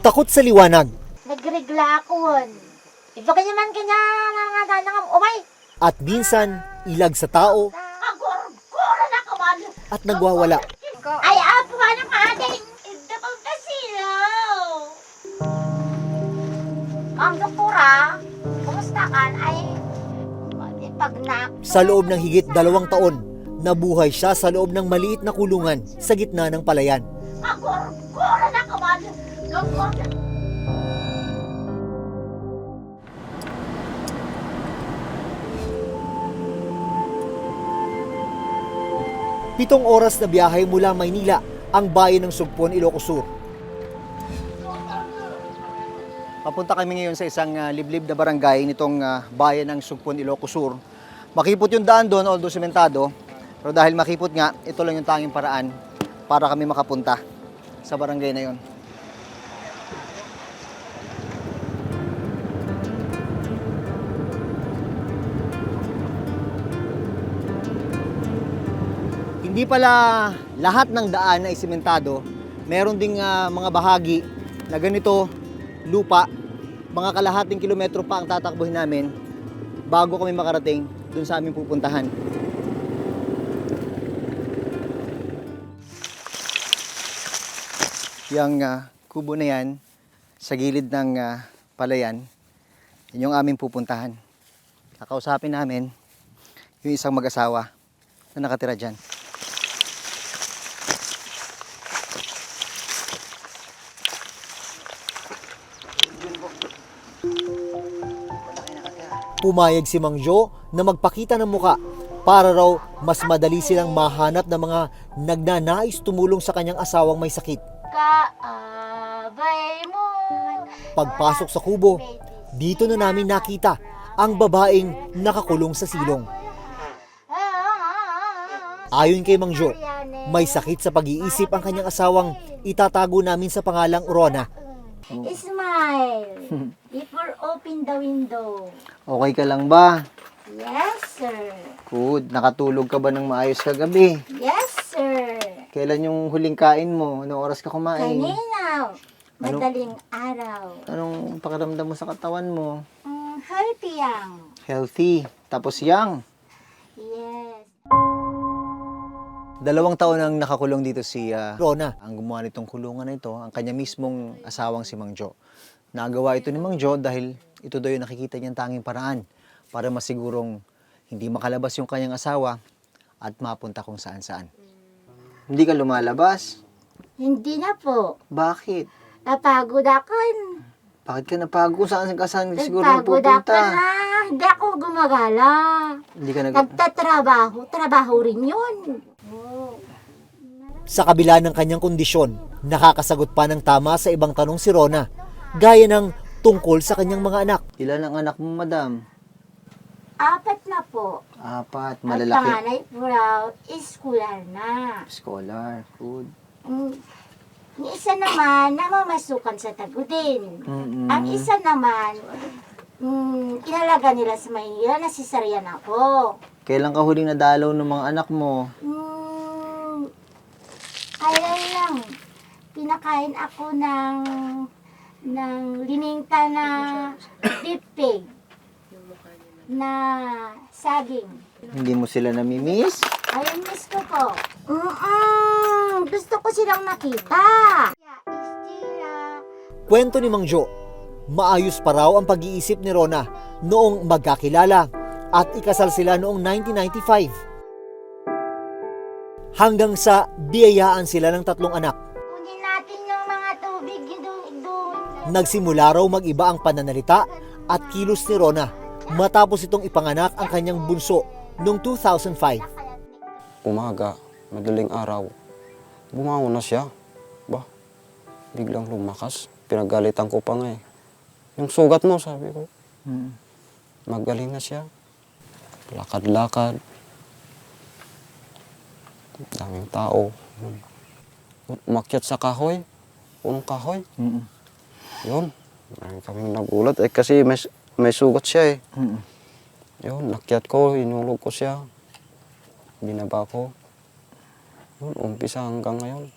Takot sa liwanag Nagregla ako. Ito kanya man kanya nga umay. at minsan ilag sa tao Agor-gora na kaman. at nagwawala. Ay, apo ka ng ating. Ito pang kasilaw. Ang doktora, kumusta ka? Ay, pag na... Sa loob ng higit 2 taon, nabuhay siya sa loob ng maliit na kulungan sa gitna ng palayan. Agor-gora na kaman. Gagor na. Pitong oras na biyahe mula Maynila ang bayan ng Sugpon, Ilocos Sur. Papunta kami ngayon sa isang liblib na barangay nitong bayan ng Sugpon, Ilocos Sur. Makipot yung daan doon, although sementado. Pero dahil makipot nga, ito lang yung tanging paraan para kami makapunta sa barangay na yon. Hindi pala lahat ng daan ay sementado. Meron ding mga bahagi na ganito, lupa. Mga kalahating kilometro pa ang tatakbuhin namin bago kami makarating dun sa aming pupuntahan. Yang kubo na yan, sa gilid ng palayan, yun yung aming pupuntahan. Kakausapin namin yung isang mag-asawa na nakatira dyan. Pumayag si Mang Jo na magpakita ng muka para raw mas madali silang mahanap ng mga nagnanais tumulong sa kanyang asawang may sakit. Kaabay mo. Pagpasok sa kubo, dito na namin nakita ang babaeng nakakulong sa silong. Ayon kay Mang Jo, may sakit sa pag-iisip ang kanyang asawang itatago namin sa pangalang Rona. Smile. Before open the window. Okay ka lang ba? Yes, sir. Good. Nakatulog ka ba ng maayos kagabi? Yes, sir. Kailan yung huling kain mo? Anong oras ka kumain? Kanina. Madaling araw. Anong pakiramdam mo sa katawan mo? Healthy yang. Healthy. Tapos young. Yes. 2 taon nang nakakulong dito si Rona. Ang gumawa nitong kulungan na ito, ang kanya mismong asawang si Mang Jo. Nagawa ito ni Mang Jo dahil ito daw yung nakikita niyang tanging paraan para masigurong hindi makalabas yung kanyang asawa at mapunta kung saan-saan. Hindi ka lumalabas? Hindi na po. Bakit? Napagod ako. Bakit ka napagod? Saan siguro Napagod ako pupunta? na. Hindi ako gumagala. Hindi ka Nagtatrabaho. Trabaho rin yun. Sa kabila ng kanyang kondisyon, nakakasagot pa ng tama sa ibang tanong si Rona, gaya ng tungkol sa kanyang mga anak. Ilan ang anak mo, madam? 4 na po. 4, At malalaki. panganay po raw, scholar na. Scholar, good. Yung isa naman, namamasukan sa Tagudin. Ang isa naman, inalaga nila sa Maynila, nasisaryan ako. Kailan ka huling nadalaw ng mga anak mo? Kailan lang, pinakain ako ng lininta na beef pig na saging. Hindi mo sila namimiss? Ayun, miss ko po. Gusto ko silang nakita. Kwento ni Mang Jo, maayos pa raw ang pag-iisip ni Rona noong magkakilala at ikasal sila noong 1995. Hanggang sa biyayaan sila ng 3 anak. Kunin natin yung mga tubig doon. Nagsimula raw mag-iba ang pananalita at kilos ni Rona matapos itong ipanganak ang kanyang bunso noong 2005. Umaga, madaling araw, bumangon na siya. Biglang lumakas. Pinagalitan ko pa nga eh. Yung sugat mo, sabi ko. Magaling na siya. Lakad-lakad. Daming tao. Umakyat sa kahoy. Punong kahoy. Yun. Marami kaming nagulat. Kasi may sugat siya eh. Yun, nakyat ko. Inulog ko siya. Binaba ko. Yun, umpisa hanggang ngayon.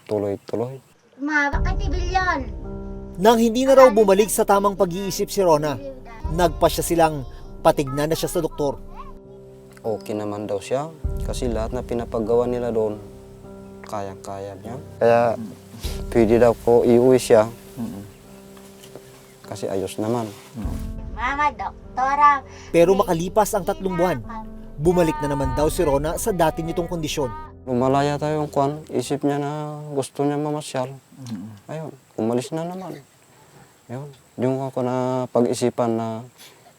Tuloy-tuloy. Bakit ibilyon? Nang hindi na raw bumalik sa tamang pag-iisip si Rona, nagpasya silang patignan na siya sa doktor. Okay naman daw siya kasi lahat na pinapagawa nila doon, kaya-kaya niya. Kaya pwede daw po iuwi siya kasi ayos naman. Mama, doktora. Pero makalipas ang 3 buwan, bumalik na naman daw si Rona sa dati nitong kondisyon. Lumalaya tayo yung kwan, isip niya na gusto niya mamasyal. Ayun, umalis na naman. Ayun, yung ako na pag-isipan na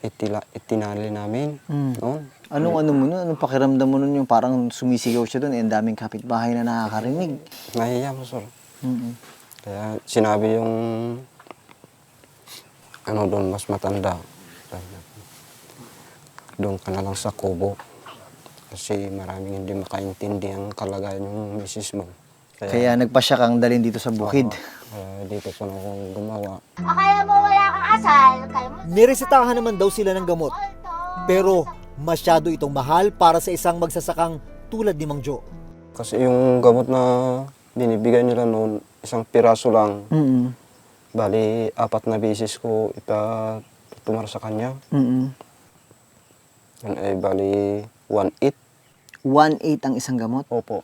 itinali namin noon. Anong mo nun? Anong pakiramdam mo nun yung parang sumisigaw siya doon, ang daming kapitbahay na nakakarinig? Nahiya mo, sir. Kaya sinabi yung doon mas matanda. Doon ka na lang sa kubo. Kasi maraming hindi makaintindi ang kalagayan yung misis mo. Kaya nagpasya kang dalhin dito sa bukid. Kaya dito ko na akong gumawa. Kaya mo wala kang asal. Kaya mo... Niresetahan naman daw sila ng gamot. Pero masyado itong mahal para sa isang magsasakang tulad ni Mang Jo. Kasi yung gamot na binibigay nila noon, isang piraso lang. Bali, 4 na beses ko itutumar sa kanya. Yan ay bali 1/8. 1/8 ang isang gamot? Opo.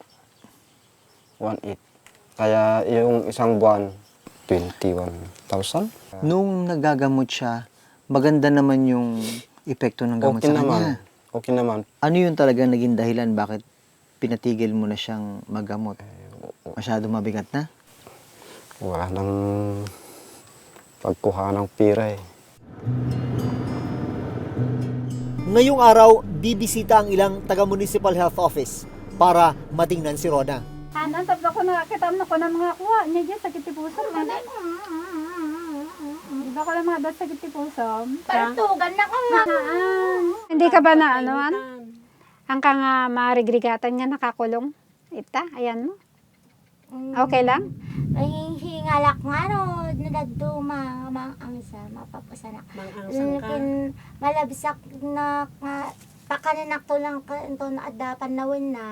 1/8. Kaya yung isang buwan, 21,000. Nung nagagamot siya, maganda naman yung epekto ng gamot Okay sa naman. kanya. Okay naman. Ano yung talaga naging dahilan bakit pinatigil mo na siyang maggamot? Masyado mabigat na? Wala nang pagkuha ng pira eh. Ngayong araw, bibisita ang ilang taga-municipal health office para matingnan si Rona. Ano, sabi ko nakakita ko ng mga kuha niya dyan sa Kitipusom. Di ba ko lang mga dot sa Kitipusom? Partugan na ko nga. Hindi ka ba na ano? Ang ka nga marigrigatan niya nakakulong. Ita, ayan mo. Okay lang? Ay, hingalak nga ro. Nadaduma. Ang isa, mapapasanak. Lakin, malabsak na pakananak to lang ito na adapan na na.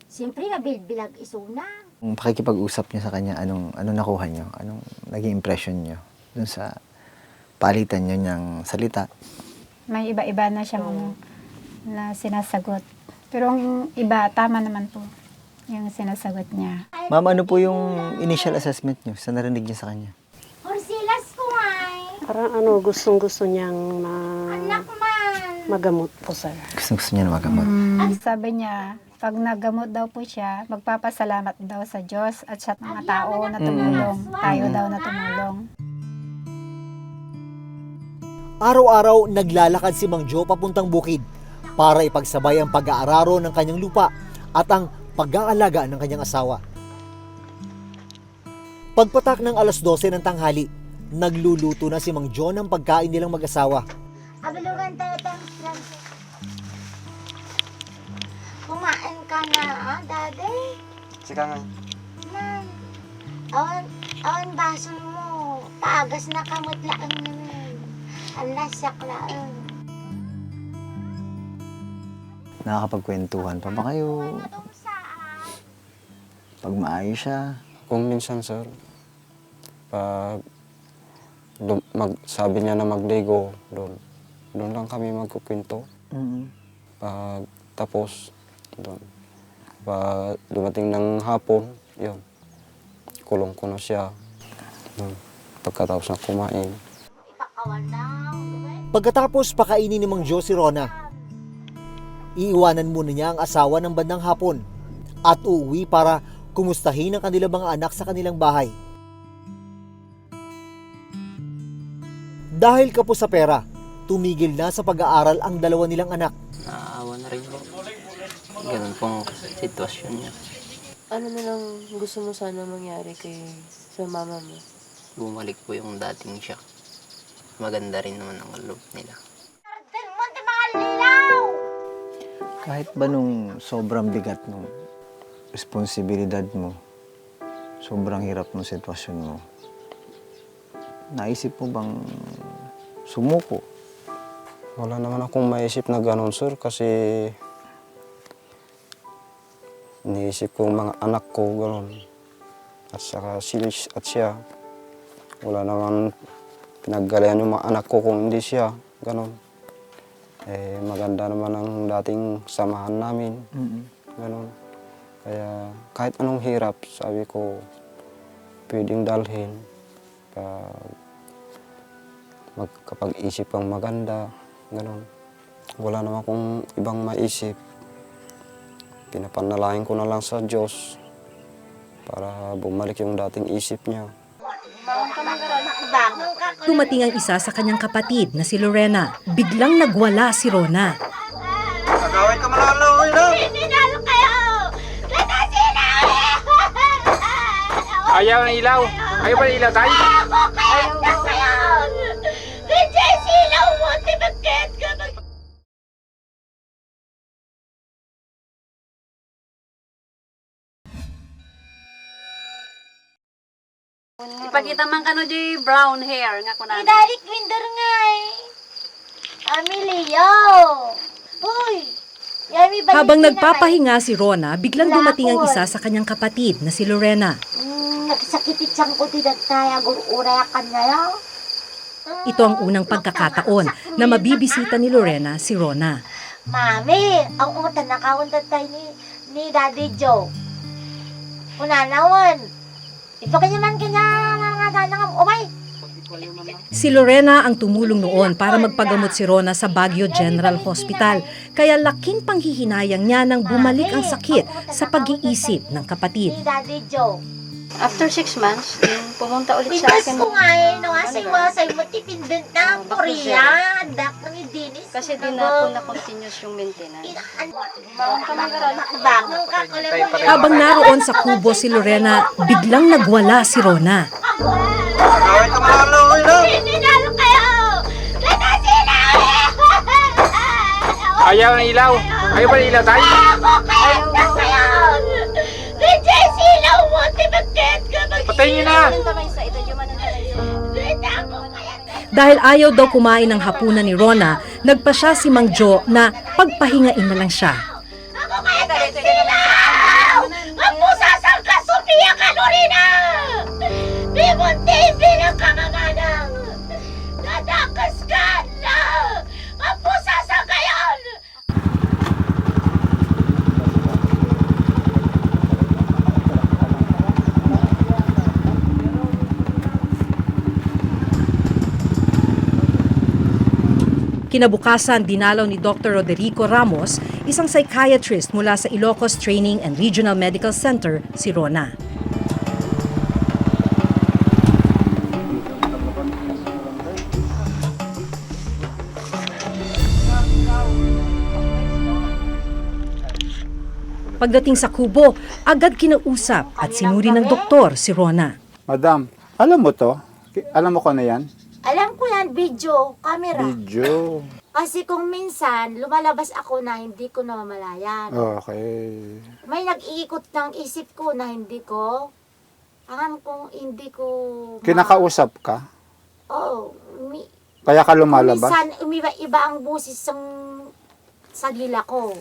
Siyempre, nabilbilag isuna. Kung pakikipag-usap niyo sa kanya, anong nakuha niyo? Anong naging impression niyo dun sa palitan niyo niyang salita? May iba-iba na siyang na sinasagot. Pero ang iba, tama naman po yung sinasagot niya. Ma'am, ano po yung initial assessment niyo sa narinig niyo sa kanya? Horsilas ko nga Parang gustong-gusto niyang anak man. magamot po, sir. Gusto niya na magamot. Sabi niya, pag nagamot daw po siya, magpapasalamat daw sa Diyos at sa mga tao na tumulong. Tayo daw na tumulong. Araw-araw naglalakad si Mang Jo papuntang bukid para ipagsabay ang pag-aararo ng kanyang lupa at ang pag-aalaga ng kanyang asawa. Pagpatak ng 12:00 ng tanghali, nagluluto na si Mang Jo ng pagkain nilang mag-asawa. Abalugan tayo tayong Francis. Kumain ka na, daddy? Sika nga. Nan. Awan baso mo. Paagas na kamot laang naman. Alasak laang. Nakakapagkwentuhan pa ba kayo? Pag maayos siya? Kung minsan, sir, pag sabi niya na magligo, doon lang kami magkukwento. Pag tapos, doon. Pag dumating ng hapon, yun, kulong ko na siya. Pagkatapos na kumain. Ipakawan lang. Pagkatapos pakainin ni Mang Jo si Rona, iiwanan muna niya ang asawa ng bandang hapon at uuwi para kumustahin ang kanilang mga anak sa kanilang bahay. Dahil kapos sa pera, tumigil na sa pag-aaral ang dalawa nilang anak. Naawa na rin po. Ganun pong sitwasyon niya. Ano na lang gusto mo sana mangyari sa mama mo? Bumalik po yung dating siya. Maganda rin naman ang loob nila. Arden mo, di mga lilaw! Kahit ba nung sobrang bigat nung responsibilidad mo, sobrang hirap ng sitwasyon mo, naisip mo bang sumuko? Wala naman akong maisip na ganun, sir, kasi iniisip ko mga anak ko, gano'n. At saka at siya, wala naman pinaggalayan yung mga anak ko kung hindi siya. Ganon. Maganda naman ang dating samahan namin. Ganon. Kaya kahit anong hirap, sabi ko, pwedeng dalhin. Magkapag-isip kang maganda. Ganon. Wala naman akong ibang maisip. Pinapanalangin ko na lang sa Diyos para bumalik yung dating isip niya. Dumating ang isa sa kanyang kapatid na si Lorena. Biglang nagwala si Rona. Agawin ka malaloy na! Sinalo kayo! Ayaw ng ilaw. Ayaw ba ng ilaw tayo? Ako kayo na kayo! Bigay silaw mo! Tibagket ka! Ipakita man kano di brown hair nga kunan. Idarik winder nga eh! Amilio! Uy! Yami balik Habang ka na nagpapahinga si Rona, biglang dumating ang isa sa kanyang kapatid na si Lorena. Nagsakit siyang ko tidak tayo urayakan ngayon. Ito ang unang pagkakataon na mabibisita ni Lorena si Rona. Mami, ang utan nakawon tayo ni Daddy Joe. Unanawan. Ito kanya man nga umay. Si Lorena ang tumulong noon para magpagamot si Rona sa Baguio General Hospital. Kaya laking panghihinayang niya nang bumalik ang sakit sa pag-iisip ng kapatid. Ni Daddy Joe. After 6 months, pumunta ulit sa Pintas akin. ko nga eh, no, asay mo tipindent na Korea. Dak na ni Dennis. Kasi di na po na continuous yung maintenance. Habang naroon sa kubo si Lorena, biglang nagwala si Rona. Agawin ka malaloy na! Sinalo kayo! Sinalo! Ayaw ng ilaw. Ayaw ba ng ilaw tayo? Ako kayo na kayo! Bigay silaw mo! Tibagket ka! Patayin niyo na! Dahil ayaw daw kumain ng hapunan ni Rona, nagpa siya si Mang Jo na pagpahingain na lang siya. Ako kayo na silaw! Ang pusasang ka, Sofia Calorina! Di mo TV ng kamanganang! Nadakas ka na! Ang pusasang kayon! Kinabukasan, dinalaw ni Dr. Roderico Ramos, isang psychiatrist mula sa Ilocos Training and Regional Medical Center, si Rona. Pagdating sa kubo, agad kinausap at sinuri ng doktor si Rona. Madam, alam mo to? Alam mo ko na yan? Alam ko yan, video, camera. Video. Kasi kung minsan, lumalabas ako na hindi ko namamalayan. Okay. May nag-iikot ng isip ko na hindi ko. Alam kong hindi ko... Kinakausap ka? Oo. Kaya ka lumalabas? Minsan, umiba-iba ang busis sa dila ko.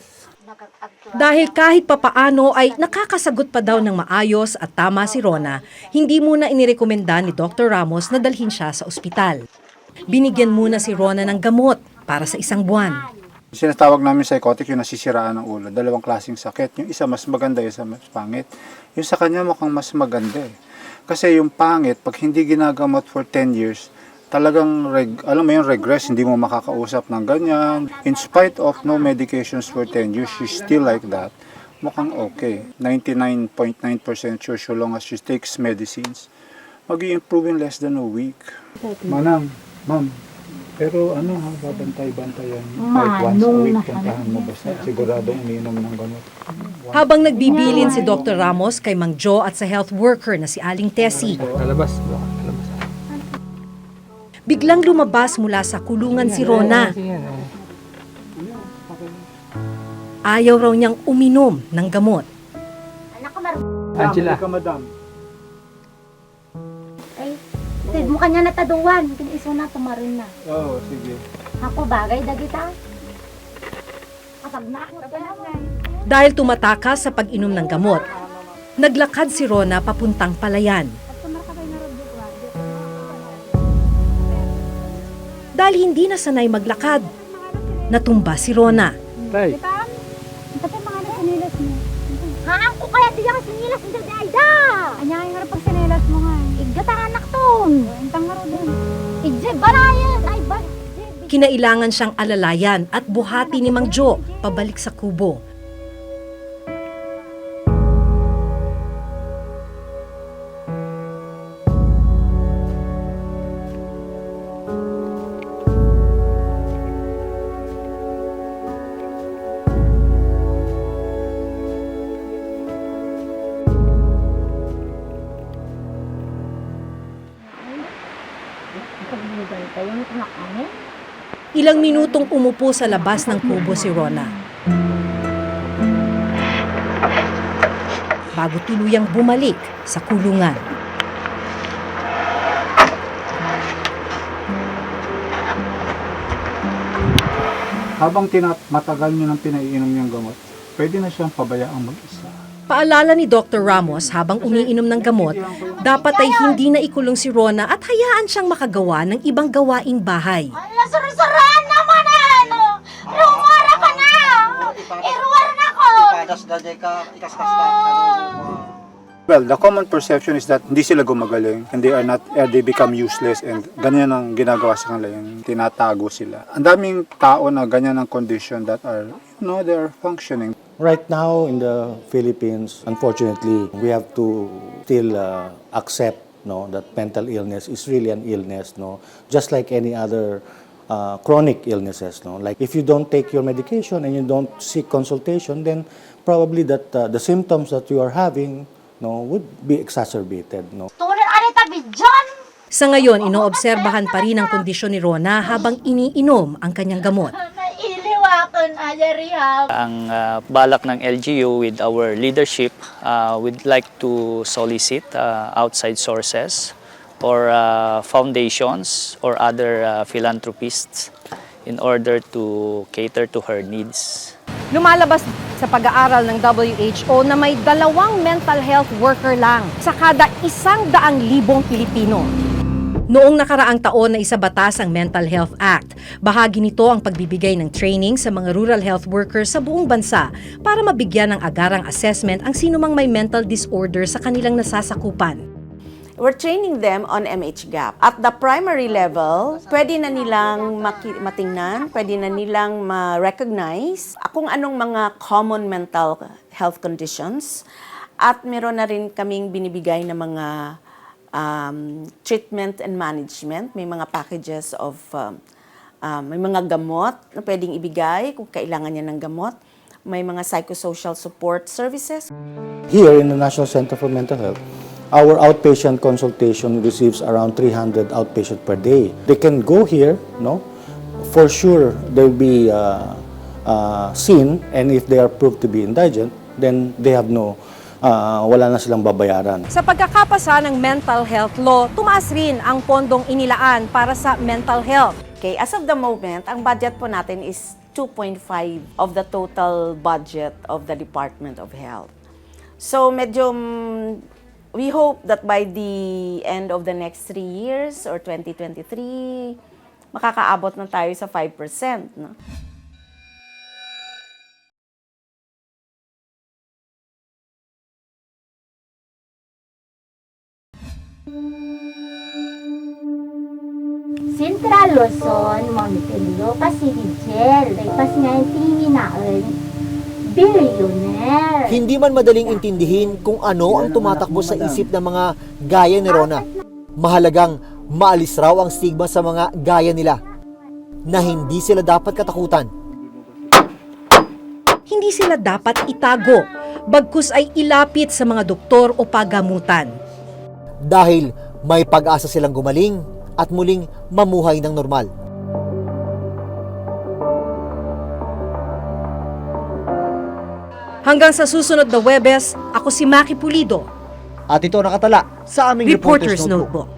Dahil kahit papaano ay nakakasagot pa daw ng maayos at tama si Rona, hindi muna inirekomenda ni Dr. Ramos na dalhin siya sa ospital. Binigyan muna si Rona ng gamot para sa 1 buwan. Sinatawag namin psychotic yung nasisiraan ng ulo. 2 klaseng sakit. Yung isa mas maganda, yung isa mas pangit. Yung sa kanya mukhang mas maganda eh. Kasi yung pangit, pag hindi ginagamot for 10 years, talagang, alam mo yung regress, hindi mo makakausap ng ganyan. In spite of no medications for 10 years, she's still like that. Mukhang okay. 99.9% sure so long as she takes medicines. Mag-i-improve in less than a week. Manang, ma'am, pero babantay-bantayan. Like once a week, puntahan mo basta. Siguradong umiinom ng gamot. Habang nagbibilin si Dr. Ramos kay Mang Jo at sa health worker na si Aling Tessie, Lalabas. biglang lumabas mula sa kulungan si Rona. Ayaw raw niyang uminom ng gamot. Anak ko marunong. Angela. Madam. Ay, tid mo kanya nataduan. Kiniso na, tumarin na. Oo, sige. Ako bagay, dagita. Kapag nakot ka na. Dahil tumatakas sa pag-inom ng gamot, Naglakad si Rona papuntang palayan. Dahil hindi na sanay maglakad, natumba si Rona. Tay. Haan ko kaya di ka sinilas ng dada. Anya nga pag sinilas mo nga. Igatan anak ton. Intang nga rin. Igje barayan. Ay ba. Kinailangan siyang alalayan at buhati ni Mang Jo pabalik sa kubo. Ilang minutong umupo sa labas ng kubo si Rona. Bago tuluyang bumalik sa kulungan. Habang matagal nyo nang pinaiinom yung gamot, pwede na siyang pabayaang mag-isa. Paalala ni Dr. Ramos habang umiinom ng gamot, dapat ay hindi na ikulong si Rona at hayaan siyang makagawa ng ibang gawaing bahay. Ala sarasaraan naman ano. Rumara ka na. Irwar na ko. Well, the common perception is that hindi sila gumagaling and they become useless and ganyan ang ginagawa sa kanila, yung tinatago sila. Ang daming tao na ganyan ang condition that are, they are functioning. Right now in the Philippines, unfortunately, we have to still accept that mental illness is really an illness, just like any other chronic illnesses. Like if you don't take your medication and you don't seek consultation, then probably that the symptoms that you are having would be exacerbated. Tunay ari tabi John. Sa ngayon, inoobserbahan pa rin ang kondisyon ni Rona habang iniinom ang kanyang gamot. Ang balak ng LGU with our leadership, we'd like to solicit outside sources or foundations or other philanthropists in order to cater to her needs. Lumalabas sa pag-aaral ng WHO na may 2 mental health worker lang sa kada 100,000 Pilipino. Noong nakaraang taon na isabatas ang Mental Health Act, bahagi nito ang pagbibigay ng training sa mga rural health workers sa buong bansa para mabigyan ng agarang assessment ang sinumang may mental disorder sa kanilang nasasakupan. We're training them on MHGAP. At the primary level, pwede na nilang matingnan, pwede na nilang ma-recognize kung anong mga common mental health conditions. At meron na rin kaming binibigay na mga treatment and management. May mga packages of, may mga gamot na pwedeng ibigay kung kailangan niya ng gamot. May mga psychosocial support services. Here in the National Center for Mental Health, our outpatient consultation receives around 300 outpatient per day. They can go here, for sure they'll be seen, and if they are proved to be indigent, then they have wala na silang babayaran. Sa pagkakapasa ng mental health law, tumaas rin ang pondong inilaan para sa mental health. Okay, as of the moment, ang budget po natin is 2.5 of the total budget of the Department of Health. So medyo we hope that by the end of the next 3 years or 2023, makakaabot na tayo sa 5%. Central Luzon, Montpellier, Pasigigel, ay pasingayin tingin naon, billionaire. Hindi man madaling intindihin kung ano ang tumatakbo sa isip ng mga gaya ni Rona. Mahalagang maalis raw ang stigma sa mga gaya nila na hindi sila dapat katakutan. Hindi sila dapat itago, bagkus ay ilapit sa mga doktor o pagamutan. Dahil may pag-asa silang gumaling at muling mamuhay ng normal. Hanggang sa susunod na Huwebes, ako si Maki Pulido. At ito nakatala sa aming Reporter's Notebook.